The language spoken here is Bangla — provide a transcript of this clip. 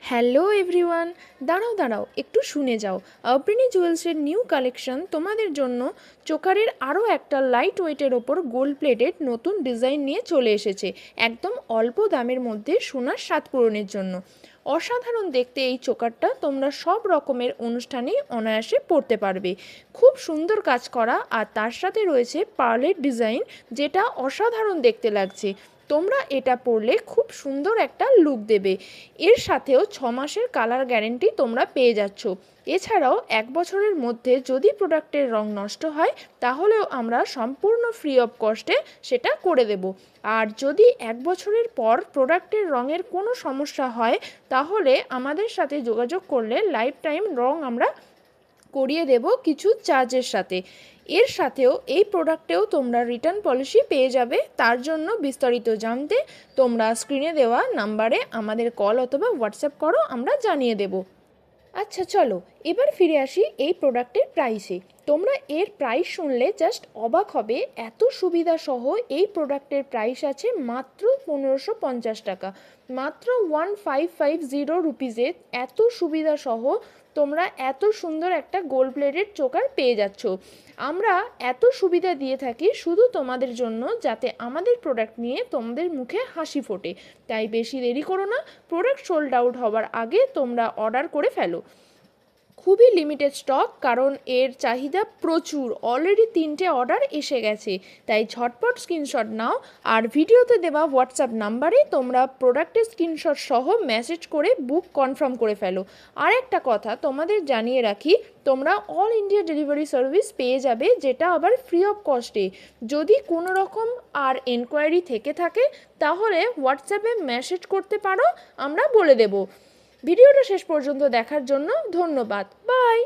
হ্যালো এভরিওয়ান, দাঁড়াও দাঁড়াও একটু শুনে যাও। অগ্রণী জুয়েলসের নিউ কালেকশন তোমাদের জন্য চোকারের আরও একটা লাইট ওয়েটের ওপর গোল্ড প্লেটেড নতুন ডিজাইন নিয়ে চলে এসেছে, একদম অল্প দামের মধ্যে সোনার স্বাদ পূরণের জন্য। অসাধারণ দেখতে এই চোকারটা তোমরা সব রকমের অনুষ্ঠানেই অনায়াসে পরতে পারবে। খুব সুন্দর কাজ করা, আর তার সাথে রয়েছে পার্লের ডিজাইন, যেটা অসাধারণ দেখতে লাগছে। তোমরা এটা পরলে খুব সুন্দর একটা লুক দেবে। এর সাথেও 6 মাসের কালার গ্যারেন্টি তোমরা পেয়ে যাচ্ছ। এছাড়াও 1 বছরের মধ্যে যদি প্রোডাক্টের রং নষ্ট হয়, তাহলেও আমরা সম্পূর্ণ ফ্রি অফ কস্টে সেটা করে দেব। আর যদি 1 বছরের পর প্রোডাক্টের রঙের কোনো সমস্যা হয়, তাহলে আমাদের সাথে যোগাযোগ করলে লাইফ টাইম রং আমরা করিয়ে দেব কিছু চার্জের সাথে। এর সাথেও এই প্রোডাক্টেও তোমরা রিটার্ন পলিসি পেয়ে যাবে। তার জন্য বিস্তারিত জানতে তোমরা স্ক্রিনে দেওয়া নাম্বারে আমাদের কল অথবা হোয়াটসঅ্যাপ করো, আমরা জানিয়ে দেব। আচ্ছা চলো এবার ফিরে আসি এই প্রোডাক্টের প্রাইসে। তোমরা এর প্রাইস শুনলে জাস্ট অবাক হবে। এত সুবিধা সহ এই প্রোডাক্টের প্রাইস আছে মাত্র 1550 টাকা। মাত্র 1550 রুপিজে এত সুবিধা সহ তোমরা এত সুন্দর একটা গোল্ড প্লেটেড চোকার পেয়ে যাচ্ছ। আমরা এত সুবিধা দিয়ে থাকি শুধু তোমাদের জন্য, যাতে আমাদের প্রোডাক্ট নিয়ে তোমাদের মুখে হাসি ফোটে। তাই বেশি দেরি করো না, প্রোডাক্ট সোল্ড আউট হওয়ার আগে তোমরা অর্ডার করে ফেলো। খুবই লিমিটেড স্টক, কারণ এর চাহিদা প্রচুর। অলরেডি 3টে অর্ডার এসে গেছে, তাই ঝটপট স্ক্রিনশট নাও। আর ভিডিওতে দেওয়া হোয়াটসঅ্যাপ নাম্বারে তোমরা প্রোডাক্টের স্ক্রিনশট সহ মেসেজ করে বুক কনফার্ম করে ফেলো। আর একটা কথা তোমাদের জানিয়ে রাখি, তোমরা অল ইন্ডিয়া ডেলিভারি সার্ভিস পেয়ে যাবে, যেটা আবার ফ্রি অফ কস্টে। যদি কোনো রকম আর এনকোয়ারি থেকে থাকে, তাহলে হোয়াটসঅ্যাপে মেসেজ করতে পারো, আমরা বলে দেব। ভিডিওটা শেষ পর্যন্ত দেখার জন্য ধন্যবাদ। বাই।